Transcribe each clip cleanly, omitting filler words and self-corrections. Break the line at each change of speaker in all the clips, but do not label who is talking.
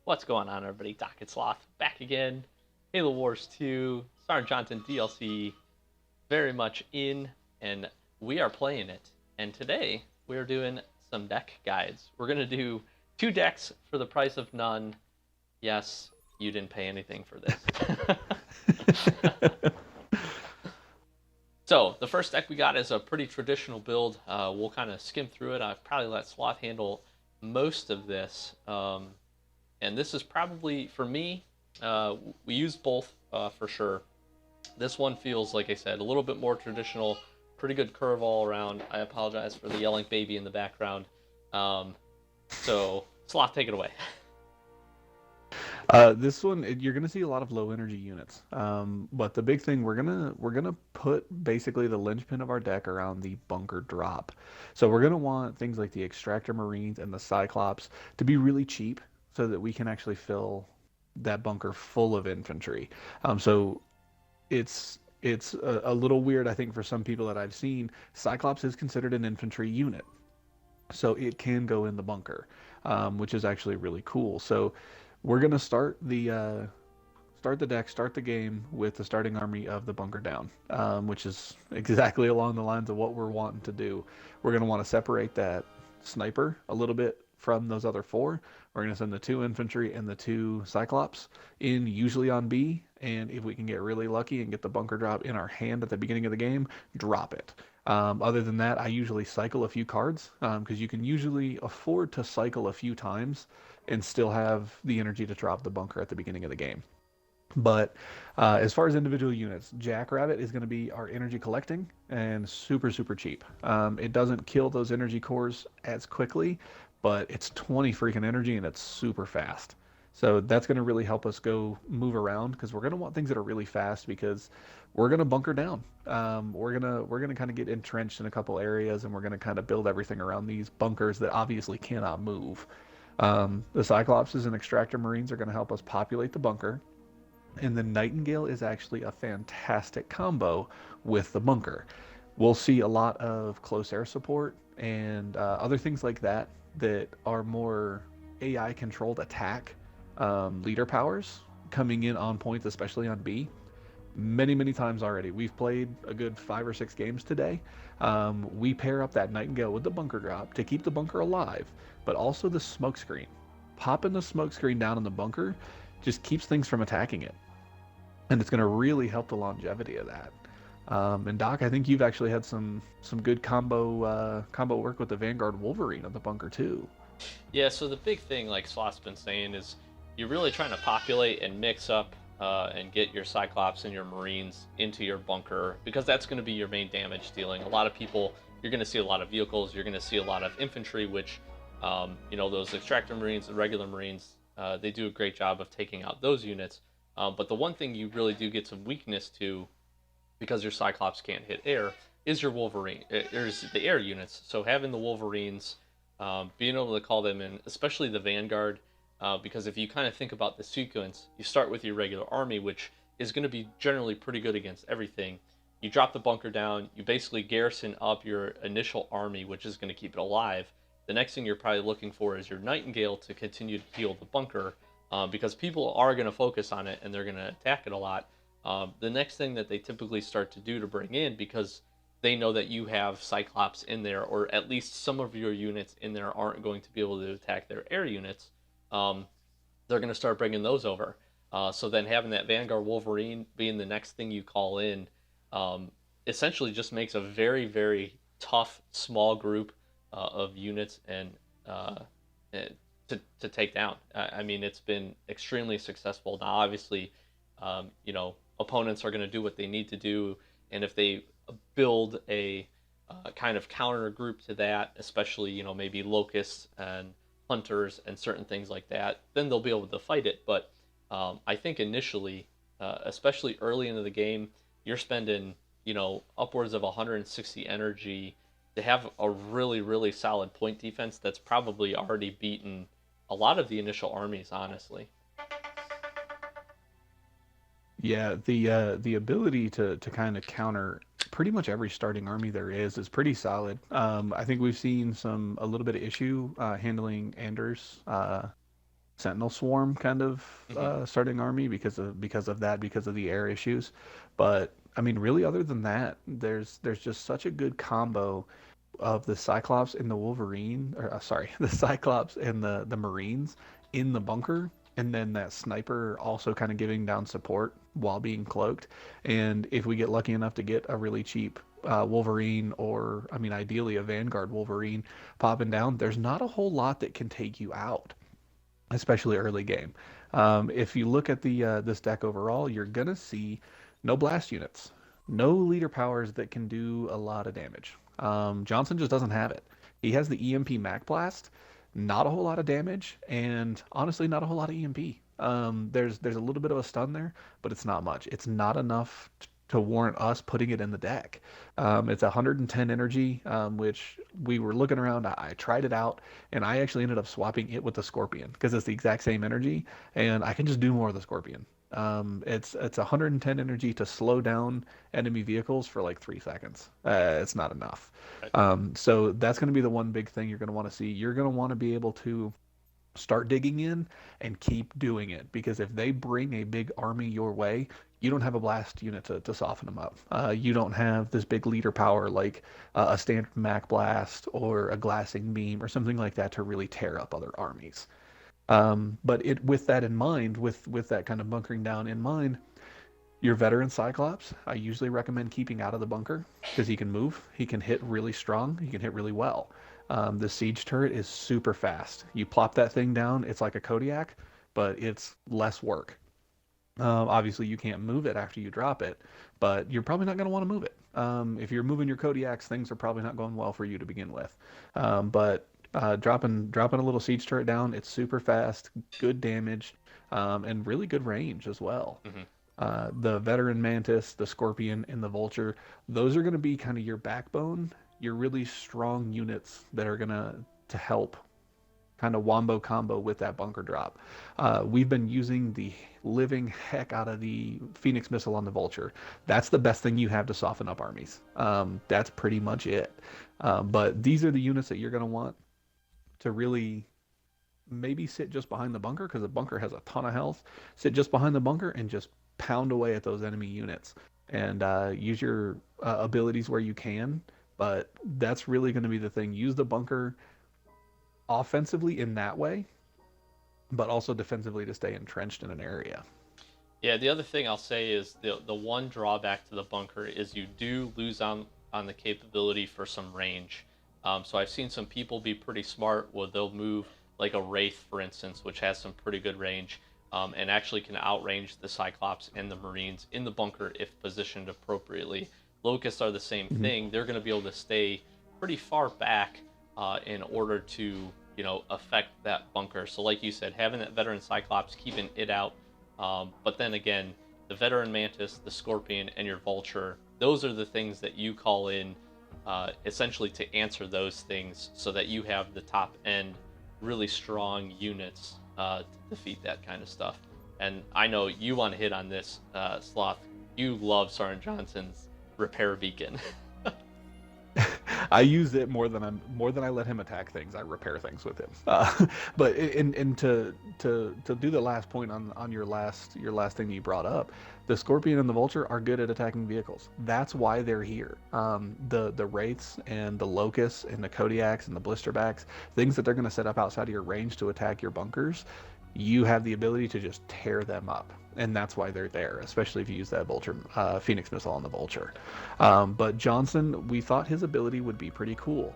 What's going on, everybody? Docket Sloth back again. Halo Wars 2, Sergeant Johnson DLC, very much in, and we are playing it. And today we are doing some deck guides. We're gonna do two decks for the price of none. Yes, you didn't pay anything for this. So the first deck we got is a pretty traditional build. We'll kind of skim through it. I've probably let Sloth handle most of this. And this is probably, for me, we use both for sure. This one feels, like I said, a little bit more traditional, pretty good curve all around. I apologize for the yelling baby in the background. So, Sloth, take it away.
This one you're gonna see a lot of low energy units, but the big thing we're gonna put basically the linchpin of our deck around the bunker drop. So we're gonna want things like the extractor marines and the cyclops to be really cheap, so that we can actually fill that bunker full of infantry. So it's a little weird, I think, for some people that I've seen. Cyclops is considered an infantry unit, so it can go in the bunker, which is actually really cool. So we're gonna start the deck, start the game with the starting army of the bunker down, which is exactly along the lines of what we're wanting to do. We're gonna want to separate that sniper a little bit from those other four. We're gonna send the two infantry and the two cyclops in, usually on B, and if we can get really lucky and get the bunker drop in our hand at the beginning of the game, drop it. Other than that, I usually cycle a few cards because you can usually afford to cycle a few times and still have the energy to drop the bunker at the beginning of the game. But as far as individual units, Jackrabbit is going to be our energy collecting and super, super cheap. It doesn't kill those energy cores as quickly, but it's 20 freaking energy and it's super fast. So that's going to really help us go move around because we're going to want things that are really fast because we're going to bunker down. We're gonna kind of get entrenched in a couple areas and we're going to kind of build everything around these bunkers that obviously cannot move. The Cyclopses and Extractor Marines are going to help us populate the bunker, and the Nightingale is actually a fantastic combo with the bunker. We'll see a lot of close air support and other things like that that are more AI controlled attack leader powers coming in on points, especially on B. Many times already. We've played a good 5 or 6 games today. We pair up that Nightingale with the bunker drop to keep the bunker alive, but also the smoke screen. Popping the smoke screen down in the bunker just keeps things from attacking it, and it's going to really help the longevity of that. And Doc, I think you've actually had some good combo work with the Vanguard Wolverine of the bunker too.
Yeah, so the big thing, like Sloth's been saying, is you're really trying to populate and mix up and get your Cyclops and your Marines into your bunker because that's going to be your main damage dealing. A lot of people, you're going to see a lot of vehicles, you're going to see a lot of infantry, which, those Extractor Marines, the regular Marines, they do a great job of taking out those units. But the one thing you really do get some weakness to because your Cyclops can't hit air is your Wolverine. There's the air units. So having the Wolverines, being able to call them in, especially the Vanguard, because if you kind of think about the sequence, you start with your regular army, which is going to be generally pretty good against everything. You drop the bunker down, you basically garrison up your initial army, which is going to keep it alive. The next thing you're probably looking for is your Nightingale to continue to heal the bunker, because people are going to focus on it and they're going to attack it a lot. The next thing that they typically start to do to bring in, because they know that you have Cyclops in there, or at least some of your units in there aren't going to be able to attack their air units, um, they're going to start bringing those over. So then having that Vanguard Wolverine being the next thing you call in um, essentially just makes a very, very tough small group of units and uh, eh, to take down. I mean, it's been extremely successful. Now, obviously, opponents are going to do what they need to do, and if they build a kind of counter group to that, especially maybe locusts and hunters and certain things like that, then they'll be able to fight it. But I think initially, especially early into the game, you're spending upwards of 160 energy to have a really really solid point defense that's probably already beaten a lot of the initial armies, honestly.
Yeah, the ability to kind of counter pretty much every starting army there is pretty solid. I think we've seen a little bit of issue handling Anders. Sentinel Swarm kind of
Hmm.
starting army because of the air issues. But I mean, really, other than that, there's just such a good combo of the Cyclops and the Wolverine, or sorry, the Cyclops and the Marines in the bunker, and then that sniper also kind of giving down support while being cloaked. And if we get lucky enough to get a really cheap Wolverine, or I mean, ideally a Vanguard Wolverine popping down, there's not a whole lot that can take you out, especially early game. If you look at the this deck overall, you're gonna see no blast units, no leader powers that can do a lot of damage. Johnson just doesn't have it. He has the EMP Mac Blast, not a whole lot of damage, and honestly, not a whole lot of EMP. There's a little bit of a stun there, but it's not much. It's not enough to warrant us putting it in the deck. It's 110 energy, which we were looking around. I tried it out, and I actually ended up swapping it with the Scorpion because it's the exact same energy, and I can just do more of the Scorpion. It's 110 energy to slow down enemy vehicles for like 3 seconds. It's not enough.
Right.
So that's going to be the one big thing you're going to want to see. You're going to want to be able to start digging in and keep doing it, because if they bring a big army your way, you don't have a blast unit to soften them up. You don't have this big leader power like a standard Mac Blast or a glassing beam or something like that to really tear up other armies. But with that in mind, with that kind of bunkering down in mind, your veteran Cyclops, I usually recommend keeping out of the bunker because he can move, he can hit really strong, he can hit really well. The siege turret is super fast. You plop that thing down, it's like a Kodiak, but it's less work. Obviously, you can't move it after you drop it, but you're probably not going to want to move it. If you're moving your Kodiaks, things are probably not going well for you to begin with. But dropping a little siege turret down, it's super fast, good damage, and really good range as well.
Hmm.
The veteran Mantis, the Scorpion, and the Vulture, those are going to be kind of your backbone, your really strong units that are going to help kind of wombo combo with that bunker drop. We've been using the living heck out of the Phoenix missile on the Vulture. That's the best thing you have to soften up armies. That's pretty much it. But these are the units that you're going to want to really maybe sit just behind the bunker, because the bunker has a ton of health. Sit just behind the bunker and just pound away at those enemy units, and use your abilities where you can. But that's really going to be the thing. Use the bunker offensively in that way, but also defensively to stay entrenched in an area.
Yeah, the other thing I'll say is the one drawback to the bunker is you do lose on the capability for some range. So I've seen some people be pretty smart where they'll move like a Wraith, for instance, which has some pretty good range, and actually can outrange the Cyclops and the Marines in the bunker if positioned appropriately. Locusts are the same
Mm-hmm.
thing. They're going to be able to stay pretty far back in order to affect that bunker. So like you said, having that veteran Cyclops, keeping it out, but then again, the veteran Mantis, the Scorpion, and your Vulture, those are the things that you call in essentially to answer those things so that you have the top end, really strong units to defeat that kind of stuff. And I know you want to hit on this, Sloth. You love Sergeant Johnson's repair beacon.
I use it more than I let him attack things. I repair things with him. But in to do the last point on your last thing you brought up, the Scorpion and the Vulture are good at attacking vehicles. That's why they're here. The Wraiths and the Locusts and the Kodiaks and the Blisterbacks, things that they're going to set up outside of your range to attack your bunkers, you have the ability to just tear them up, and that's why they're there, especially if you use that Vulture Phoenix missile on the Vulture. But Johnson, we thought his ability would be pretty cool.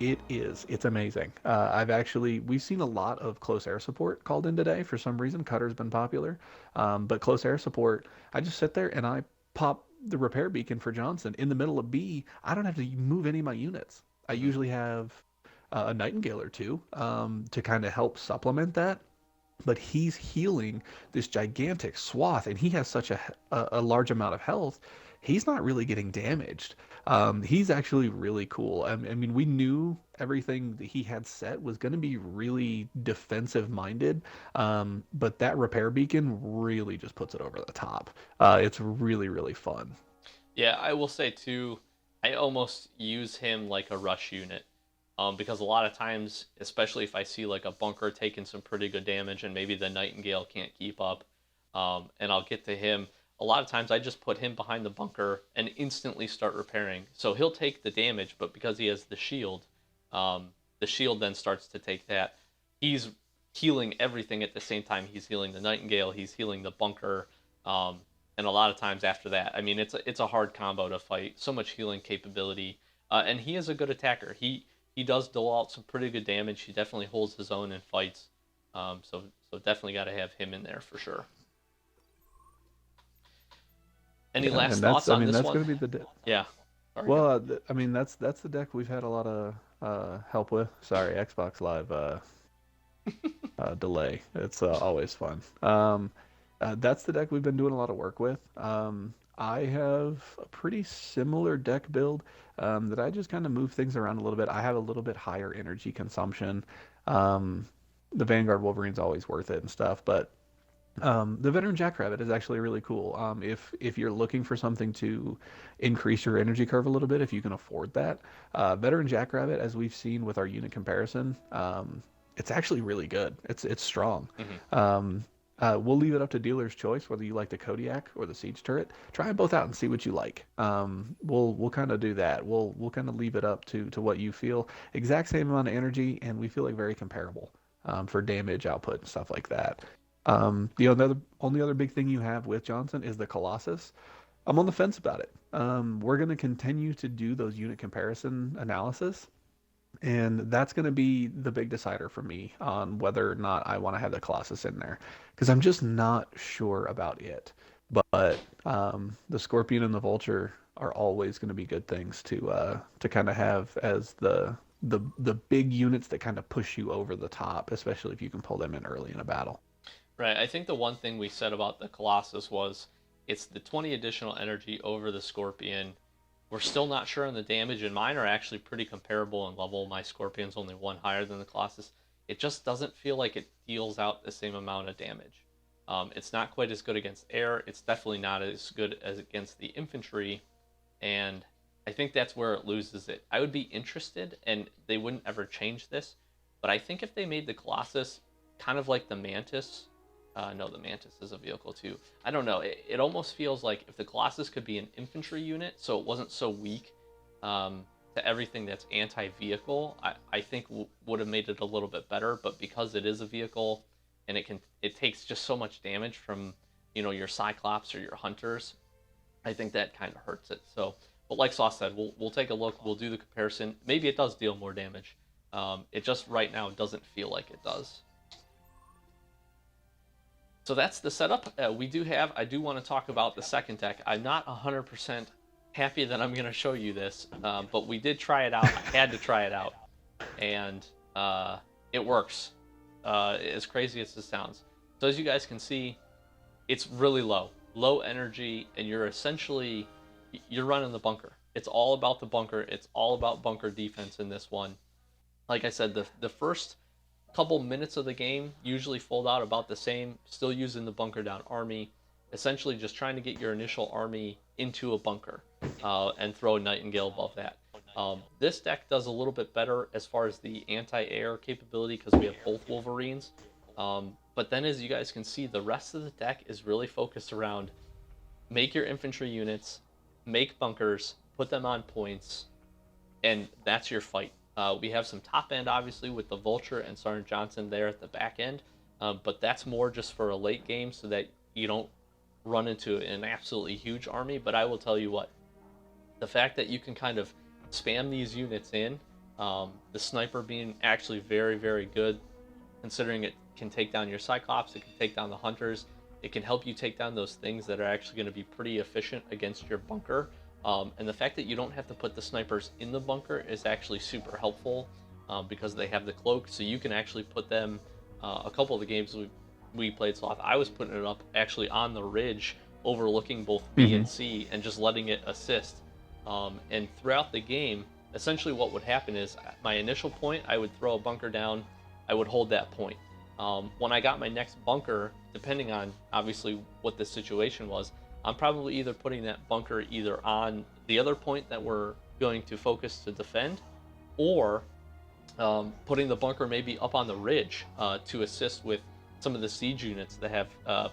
It's amazing. We've seen a lot of close air support called in today for some reason. Cutter's been popular, but close air support, I just sit there and I pop the repair beacon for Johnson in the middle of B. I don't have to move any of my units. I
Mhm.
usually have a Nightingale or two to kind of help supplement that, but he's healing this gigantic swath, and he has such a large amount of health. He's not really getting damaged. He's actually really cool. I mean, we knew everything that he had set was going to be really defensive minded, but that repair beacon really just puts it over the top. It's really, really fun.
Yeah, I will say too, I almost use him like a rush unit. because a lot of times, especially if I see like a bunker taking some pretty good damage and maybe the Nightingale can't keep up, and I'll get to him. A lot of times I just put him behind the bunker and instantly start repairing. So he'll take the damage, but because he has the shield then starts to take that. He's healing everything at the same time. He's healing the Nightingale, he's healing the bunker, and a lot of times after that, I mean, it's a hard combo to fight. So much healing capability, and he is a good attacker. He does dole out some pretty good damage. He definitely holds his own in fights. So definitely got to have him in there for sure. Any last thoughts on this one?
That's going to be the
Yeah.
Sorry, well, I mean, that's the deck we've had a lot of help with. Sorry, Xbox Live delay. It's always fun. That's the deck we've been doing a lot of work with. I have a pretty similar deck build that I just kind of move things around a little bit. I have a little bit higher energy consumption. The Vanguard Wolverine's always worth it and stuff, but the Veteran Jackrabbit is actually really cool. If you're looking for something to increase your energy curve a little bit, if you can afford that, Veteran Jackrabbit, as we've seen with our unit comparison, it's actually really good. It's strong. We'll leave it up to dealer's choice whether you like the Kodiak or the Siege Turret. Try them both out and see what you like. We'll kind of do that. We'll kind of leave it up to what you feel. Exact same amount of energy, and we feel like very comparable for damage output and stuff like that. The only other big thing you have with Johnson is the Colossus. I'm on the fence about it. We're going to continue to do those unit comparison analysis, and that's going to be the big decider for me on whether or not I want to have the Colossus in there, because I'm just not sure about it. But the Scorpion and the Vulture are always going to be good things to kind of have as the big units that kind of push you over the top, especially if you can pull them in early in a battle.
Right. I think the one thing we said about the Colossus was it's the 20 additional energy over the Scorpion. We're still not sure on the damage, and mine are actually pretty comparable in level. My Scorpion's only one higher than the Colossus. It just doesn't feel like it deals out the same amount of damage. It's not quite as good against air. It's definitely not as good as against the infantry, and I think that's where it loses it. I would be interested, and they wouldn't ever change this, but I think if they made the Colossus kind of like the Mantis. No, the Mantis is a vehicle too. I don't know. It almost feels like if the Colossus could be an infantry unit, so it wasn't so weak to everything that's anti-vehicle, I think would have made it a little bit better. But because it is a vehicle and it takes just so much damage from your Cyclops or your Hunters, I think that kind of hurts it. So, but like Sauce said, we'll take a look. We'll do the comparison. Maybe it does deal more damage. It just right now doesn't feel like it does. So that's the setup I do want to talk about the second deck. I'm not 100% happy that I'm going to show you this, but we did try it out. I had to try it out, and it works, as crazy as this sounds. So as you guys can see, it's really low energy, and you're running the bunker. It's all about the bunker. It's all about bunker defense in this one. Like I said, the first couple minutes of the game usually fold out about the same, still using the bunker down army, essentially just trying to get your initial army into a bunker and throw a Nightingale above that. This deck does a little bit better as far as the anti-air capability because we have both Wolverines, but then as you guys can see, the rest of the deck is really focused around make your infantry units, make bunkers, put them on points, and that's your fight. We have some top end, obviously, with the Vulture and Sergeant Johnson there at the back end, but that's more just for a late game so that you don't run into an absolutely huge army. But I will tell you what, the fact that you can kind of spam these units in, the sniper being actually very, very good, considering it can take down your Cyclops, it can take down the Hunters, it can help you take down those things that are actually going to be pretty efficient against your bunker. And the fact that you don't have to put the snipers in the bunker is actually super helpful because they have the cloak, so you can actually put them. A couple of the games we played Sloth, I was putting it up actually on the ridge, overlooking both B and C, and just letting it assist. And throughout the game, essentially what would happen is my initial point, I would throw a bunker down, I would hold that point. When I got my next bunker, depending on obviously what the situation was, I'm probably either putting that bunker either on the other point that we're going to focus to defend, or putting the bunker maybe up on the ridge to assist with some of the siege units that have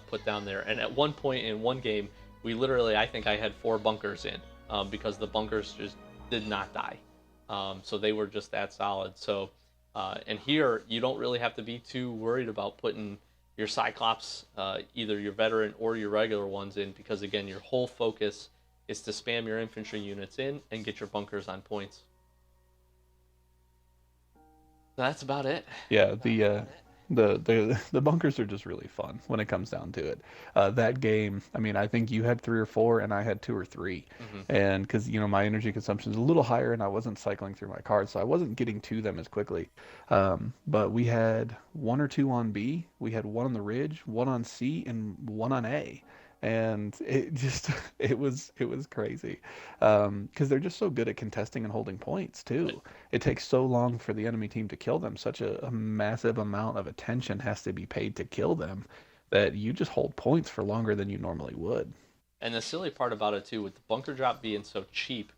put down there. And at one point in one game, we literally, I think I had 4 bunkers in because the bunkers just did not die. So they were just that solid. So, and here you don't really have to be too worried about putting your Cyclops, either your veteran or your regular ones in, because again, your whole focus is to spam your infantry units in and get your bunkers on points. That's about it.
Yeah, the bunkers are just really fun when it comes down to it. That game, I mean, I think you had 3 or 4, and I had 2 or 3, and because my energy consumption is a little higher, and I wasn't cycling through my cards, so I wasn't getting to them as quickly. But we had 1 or 2 on B, we had 1 on the ridge, 1 on C, and 1 on A. And it just it was crazy because they're just so good at contesting and holding points too. It takes so long for the enemy team to kill them. Such a massive amount of attention has to be paid to kill them that you just hold points for longer than you normally would.
And the silly part about it too, with the bunker drop being so cheap,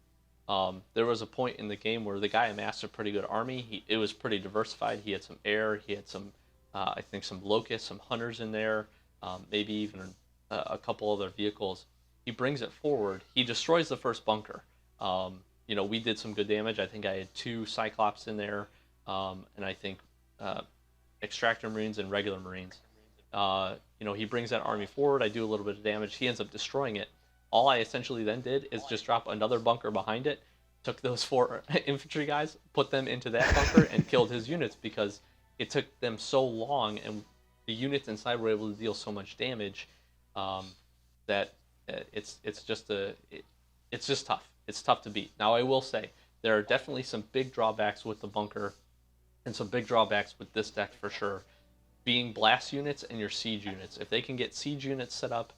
there was a point in the game where the guy amassed a pretty good army. It was pretty diversified. He had some air, he had some, I think, some locusts, some hunters in there, maybe even a couple other vehicles. He brings it forward. He destroys the first bunker. We did some good damage. I think I had 2 Cyclops in there, and I think Extractor Marines and regular Marines. He brings that army forward. I do a little bit of damage. He ends up destroying it. All I essentially then did is just drop another bunker behind it, took those 4 infantry guys, put them into that bunker, and killed his units because it took them so long, and the units inside were able to deal so much damage that it's just tough. It's tough to beat. Now I will say there are definitely some big drawbacks with the bunker, and some big drawbacks with this deck for sure. Being blast units and your siege units. If they can get siege units set up,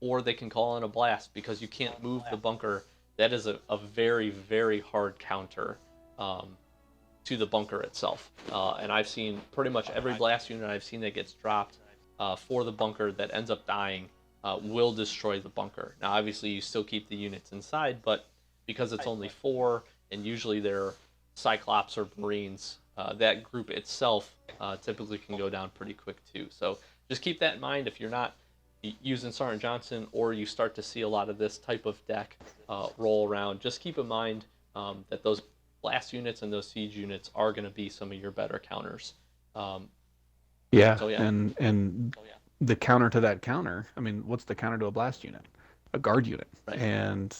or they can call in a blast because you can't move the bunker, that is a very, very hard counter to the bunker itself. And I've seen pretty much every blast unit I've seen that gets dropped for the bunker that ends up dying will destroy the bunker. Now, obviously, you still keep the units inside, but because it's only 4, and usually they're Cyclops or Marines, that group itself typically can go down pretty quick too. So just keep that in mind if you're not using Sergeant Johnson, or you start to see a lot of this type of deck roll around. Just keep in mind that those blast units and those siege units are going to be some of your better counters.
Yeah, and the counter to that counter, I mean, what's the counter to a blast unit? A guard unit.
Right.
And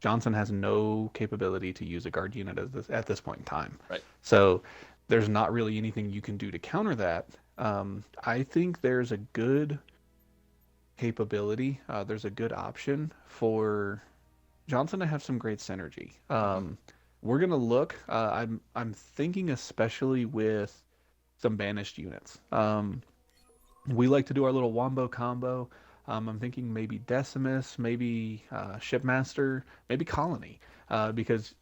Johnson has no capability to use a guard unit at this point in time.
Right.
So there's not really anything you can do to counter that. I think there's a good capability. There's a good option for Johnson to have some great synergy. We're gonna look. I'm thinking especially with some banished units. We like to do our little wombo combo. I'm thinking maybe Decimus, maybe Shipmaster, maybe Colony, because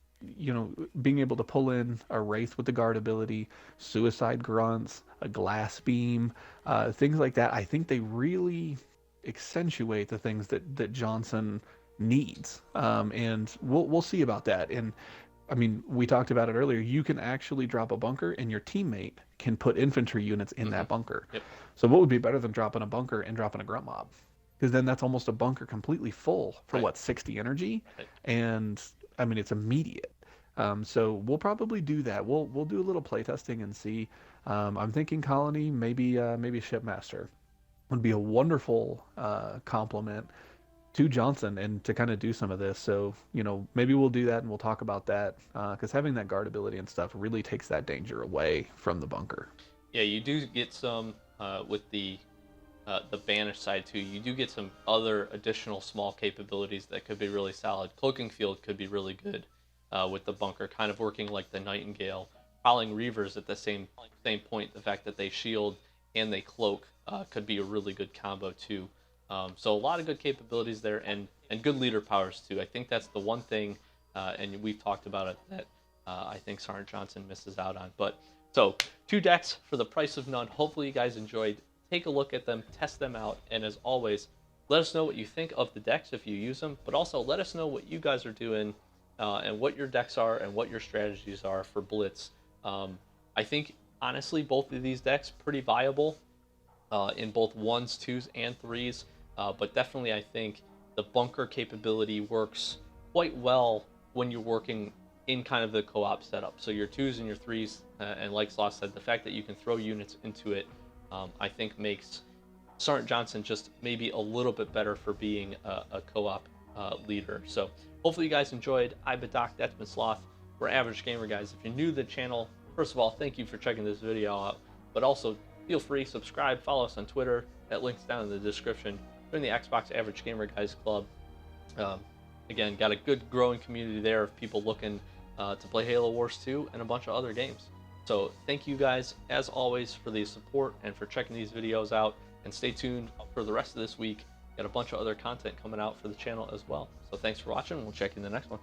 being able to pull in a Wraith with the guard ability, Suicide Grunts, a Glass Beam, things like that. I think they really accentuate the things that Johnson needs, and we'll see about that. And I mean, we talked about it earlier. You can actually drop a bunker, and your teammate can put infantry units in that bunker.
Yep.
So what would be better than dropping a bunker and dropping a grunt mob? Because then that's almost a bunker completely full for
Right.
60 energy,
Right.
and I mean it's immediate. So we'll probably do that. We'll do a little playtesting and see. I'm thinking Colony, maybe Shipmaster would be a wonderful complement to Johnson and to kind of do some of this. So maybe we'll do that and we'll talk about that because having that guard ability and stuff really takes that danger away from the bunker.
Yeah, you do get some with the banish side too. You do get some other additional small capabilities that could be really solid. Cloaking Field could be really good with the bunker, kind of working like the Nightingale. Prowling Reavers at the same point. The fact that they shield and they cloak could be a really good combo too. So a lot of good capabilities there, and good leader powers too. I think that's the one thing, and we've talked about it, that I think Sergeant Johnson misses out on. But so 2 decks for the price of none. Hopefully you guys enjoyed. Take a look at them, test them out, and as always, let us know what you think of the decks if you use them, but also let us know what you guys are doing and what your decks are and what your strategies are for Blitz. I think honestly both of these decks pretty viable in both 1s, 2s, and 3s, but definitely I think the bunker capability works quite well when you're working in kind of the co-op setup. So your 2s and your 3s, and like Sloth said, the fact that you can throw units into it, I think makes Sergeant Johnson just maybe a little bit better for being a co-op leader. So hopefully you guys enjoyed. I've been Doc, that's been Sloth. We're Average Gamer, guys. If you're new to the channel, first of all, thank you for checking this video out, but also feel free, subscribe, follow us on Twitter. That link's down in the description. Join the Xbox Average Gamer Guys Club. Again, got a good growing community there of people looking to play Halo Wars 2 and a bunch of other games. So thank you guys, as always, for the support and for checking these videos out. And stay tuned for the rest of this week. Got a bunch of other content coming out for the channel as well. So thanks for watching. We'll check you in the next one.